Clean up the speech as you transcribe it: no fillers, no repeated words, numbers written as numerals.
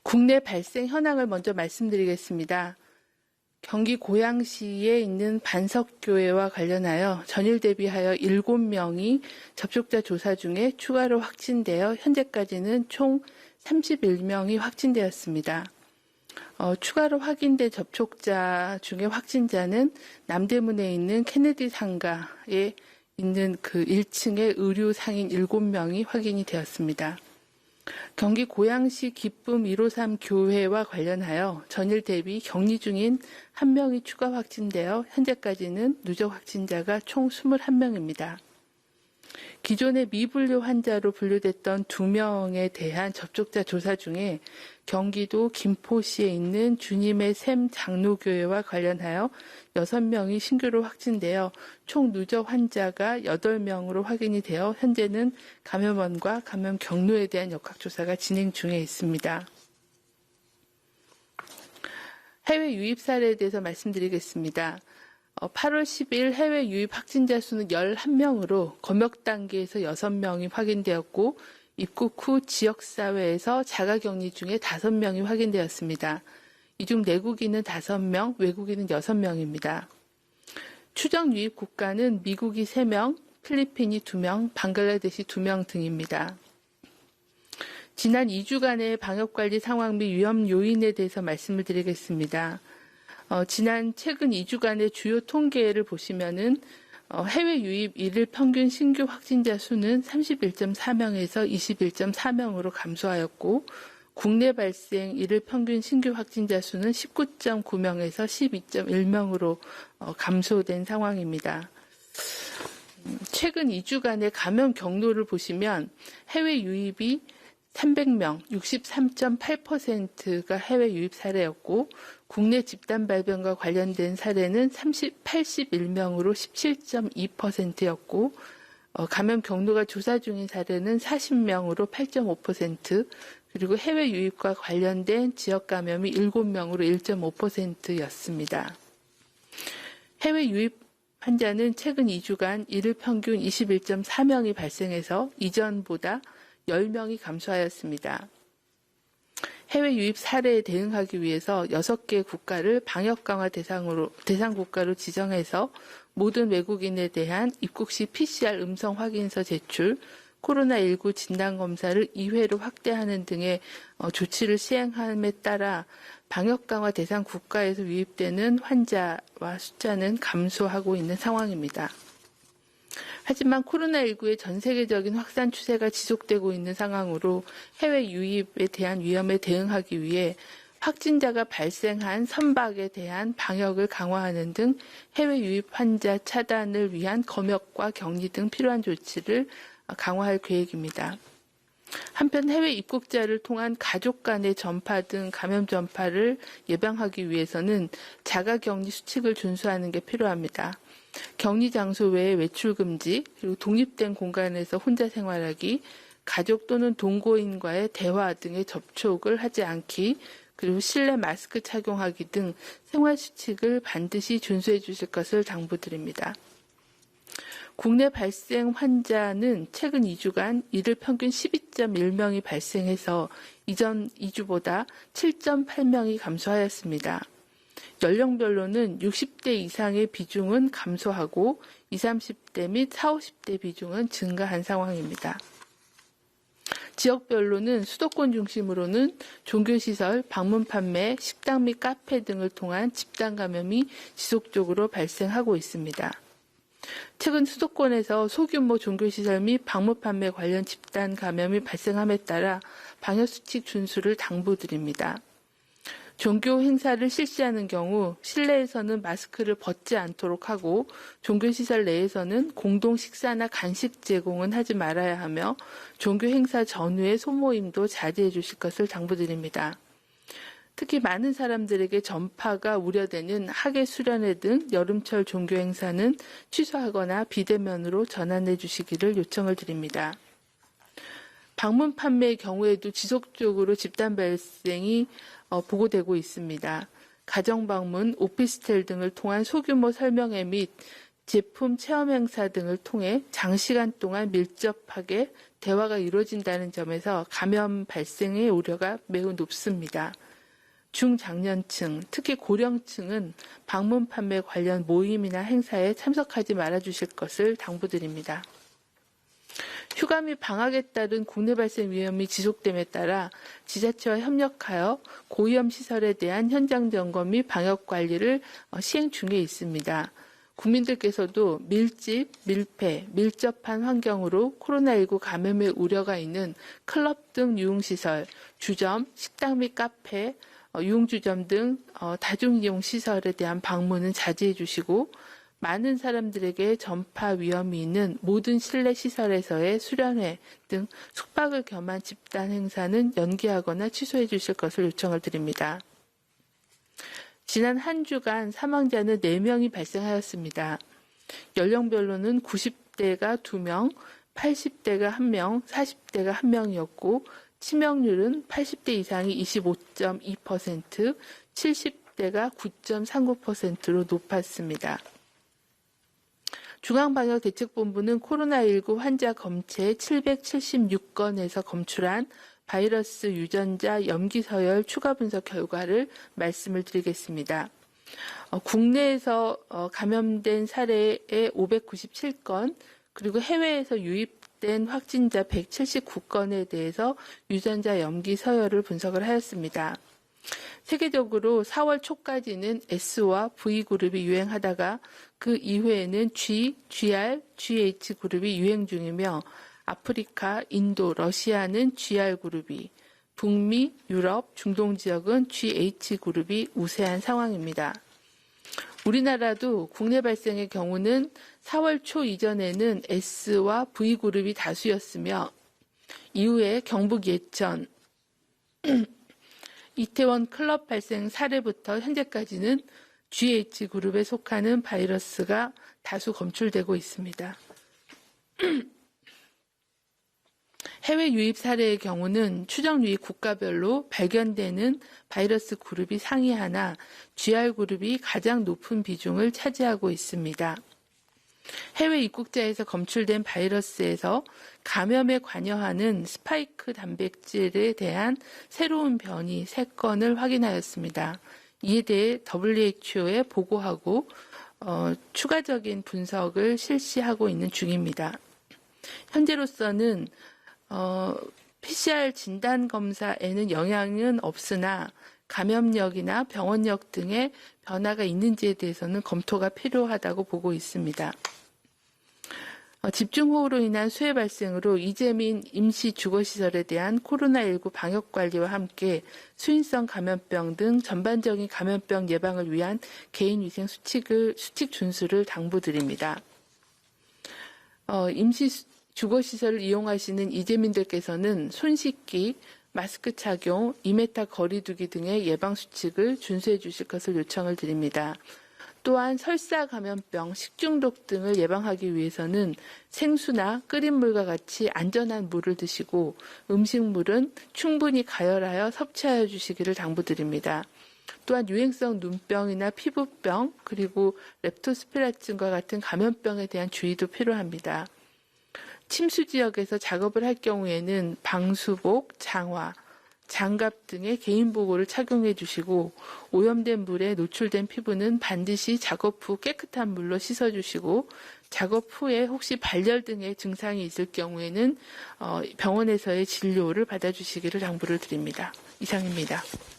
국내 발생 현황을 먼저 말씀드리겠습니다. 경기 고양시에 있는 반석교회와 관련하여 전일 대비하여 7명이 접촉자 조사 중에 추가로 확진되어 현재까지는 총 31명이 확진되었습니다. 추가로 확인된 접촉자 중에 확진자는 남대문에 있는 케네디 상가에 있는 그 1층의 의료 상인 7명이 확인이 되었습니다. 경기 고양시 기쁨 153 교회와 관련하여 전일 대비 격리 중인 1명이 추가 확진되어 현재까지는 누적 확진자가 총 21명입니다. 기존의 미분류 환자로 분류됐던 2명에 대한 접촉자 조사 중에 경기도 김포시에 있는 주님의 샘 장로교회와 관련하여 6명이 신규로 확진되어 총 누적 환자가 8명으로 확인이 되어 현재는 감염원과 감염 경로에 대한 역학조사가 진행 중에 있습니다. 해외 유입 사례에 대해서 말씀드리겠습니다. 8월 10일 해외 유입 확진자 수는 11명으로 검역 단계에서 6명이 확인되었고 입국 후 지역사회에서 자가격리 중에 5명이 확인되었습니다. 이 중 내국인은 5명, 외국인은 6명입니다. 추정 유입 국가는 미국이 3명, 필리핀이 2명, 방글라데시 2명 등입니다. 지난 2주간의 방역관리 상황 및 위험 요인에 대해서 말씀을 드리겠습니다. 최근 2주간의 주요 통계를 보시면은 해외 유입 일일 평균 신규 확진자 수는 31.4명에서 21.4명으로 감소하였고 국내 발생 일일 평균 신규 확진자 수는 19.9명에서 12.1명으로 감소된 상황입니다. 최근 2주간의 감염 경로를 보시면 해외 유입이 300명, 63.8%가 해외 유입 사례였고 국내 집단 발병과 관련된 사례는 81명으로 17.2%였고 감염 경로가 조사 중인 사례는 40명으로 8.5%, 그리고 해외 유입과 관련된 지역 감염이 7명으로 1.5%였습니다. 해외 유입 환자는 최근 2주간 일일 평균 21.4명이 발생해서 이전보다 10명이 감소하였습니다. 해외 유입 사례에 대응하기 위해서 6개 국가를 방역 강화 대상 국가로 지정해서 모든 외국인에 대한 입국 시 PCR 음성 확인서 제출, 코로나19 진단검사를 2회로 확대하는 등의 조치를 시행함에 따라 방역 강화 대상 국가에서 유입되는 환자와 숫자는 감소하고 있는 상황입니다. 하지만 코로나19의 전 세계적인 확산 추세가 지속되고 있는 상황으로 해외 유입에 대한 위험에 대응하기 위해 확진자가 발생한 선박에 대한 방역을 강화하는 등 해외 유입 환자 차단을 위한 검역과 격리 등 필요한 조치를 강화할 계획입니다. 한편 해외 입국자를 통한 가족 간의 전파 등 감염 전파를 예방하기 위해서는 자가격리 수칙을 준수하는 게 필요합니다. 격리 장소 외에 외출 금지, 그리고 독립된 공간에서 혼자 생활하기, 가족 또는 동거인과의 대화 등의 접촉을 하지 않기, 그리고 실내 마스크 착용하기 등 생활 수칙을 반드시 준수해 주실 것을 당부드립니다. 국내 발생 환자는 최근 2주간 일일 평균 12.1명이 발생해서 이전 2주보다 7.8명이 감소하였습니다. 연령별로는 60대 이상의 비중은 감소하고 20, 30대 및 40, 50대 비중은 증가한 상황입니다. 지역별로는 수도권 중심으로는 종교시설, 방문 판매, 식당 및 카페 등을 통한 집단 감염이 지속적으로 발생하고 있습니다. 최근 수도권에서 소규모 종교시설 및 방문 판매 관련 집단 감염이 발생함에 따라 방역수칙 준수를 당부드립니다. 종교 행사를 실시하는 경우 실내에서는 마스크를 벗지 않도록 하고 종교시설 내에서는 공동 식사나 간식 제공은 하지 말아야 하며 종교 행사 전후의 소모임도 자제해 주실 것을 당부드립니다. 특히 많은 사람들에게 전파가 우려되는 학예 수련회 등 여름철 종교 행사는 취소하거나 비대면으로 전환해 주시기를 요청을 드립니다. 방문 판매의 경우에도 지속적으로 집단 발생이 보고되고 있습니다. 가정방문, 오피스텔 등을 통한 소규모 설명회 및 제품 체험 행사 등을 통해 장시간 동안 밀접하게 대화가 이루어진다는 점에서 감염 발생의 우려가 매우 높습니다. 중장년층, 특히 고령층은 방문 판매 관련 모임이나 행사에 참석하지 말아주실 것을 당부드립니다. 휴가 및 방학에 따른 국내 발생 위험이 지속됨에 따라 지자체와 협력하여 고위험 시설에 대한 현장 점검 및 방역 관리를 시행 중에 있습니다. 국민들께서도 밀집, 밀폐, 밀접한 환경으로 코로나19 감염의 우려가 있는 클럽 등 유흥시설, 주점, 식당 및 카페, 유흥주점 등 다중이용시설에 대한 방문은 자제해 주시고 많은 사람들에게 전파 위험이 있는 모든 실내 시설에서의 수련회 등 숙박을 겸한 집단 행사는 연기하거나 취소해 주실 것을 요청을 드립니다. 지난 한 주간 사망자는 4명이 발생하였습니다. 연령별로는 90대가 2명, 80대가 1명, 40대가 1명이었고 치명률은 80대 이상이 25.2%, 70대가 9.39%로 높았습니다. 중앙방역대책본부는 코로나19 환자 검체 776건에서 검출한 바이러스 유전자 염기서열 추가 분석 결과를 말씀을 드리겠습니다. 국내에서 감염된 사례의 597건, 그리고 해외에서 유입된 확진자 179건에 대해서 유전자 염기서열을 분석을 하였습니다. 세계적으로 4월 초까지는 S와 V그룹이 유행하다가 그 이후에는 G, GR, GH 그룹이 유행 중이며 아프리카, 인도, 러시아는 GR 그룹이, 북미, 유럽, 중동 지역은 GH 그룹이 우세한 상황입니다. 우리나라도 국내 발생의 경우는 4월 초 이전에는 S와 V그룹이 다수였으며 이후에 경북 예천, 이태원 클럽 발생 사례부터 현재까지는 GH그룹에 속하는 바이러스가 다수 검출되고 있습니다. 해외 유입 사례의 경우는 추정 유입 국가별로 발견되는 바이러스 그룹이 상위하나 GR그룹이 가장 높은 비중을 차지하고 있습니다. 해외 입국자에서 검출된 바이러스에서 감염에 관여하는 스파이크 단백질에 대한 새로운 변이 3건을 확인하였습니다. 이에 대해 WHO에 보고하고 추가적인 분석을 실시하고 있는 중입니다. 현재로서는 PCR 진단검사에는 영향은 없으나 감염력이나 병원력 등의 변화가 있는지에 대해서는 검토가 필요하다고 보고 있습니다. 집중호우로 인한 수해 발생으로 이재민 임시주거시설에 대한 코로나19 방역관리와 함께 수인성 감염병 등 전반적인 감염병 예방을 위한 개인위생 수칙 준수를 당부드립니다. 임시주거시설을 이용하시는 이재민들께서는 손 씻기, 마스크 착용, 2m 거리 두기 등의 예방수칙을 준수해 주실 것을 요청을 드립니다. 또한 설사 감염병, 식중독 등을 예방하기 위해서는 생수나 끓인 물과 같이 안전한 물을 드시고 음식물은 충분히 가열하여 섭취하여 주시기를 당부드립니다. 또한 유행성 눈병이나 피부병, 그리고 렙토스피라증과 같은 감염병에 대한 주의도 필요합니다. 침수 지역에서 작업을 할 경우에는 방수복, 장화, 장갑 등의 개인보호를 착용해 주시고 오염된 물에 노출된 피부는 반드시 작업 후 깨끗한 물로 씻어 주시고 작업 후에 혹시 발열 등의 증상이 있을 경우에는 병원에서의 진료를 받아주시기를 당부를 드립니다. 이상입니다.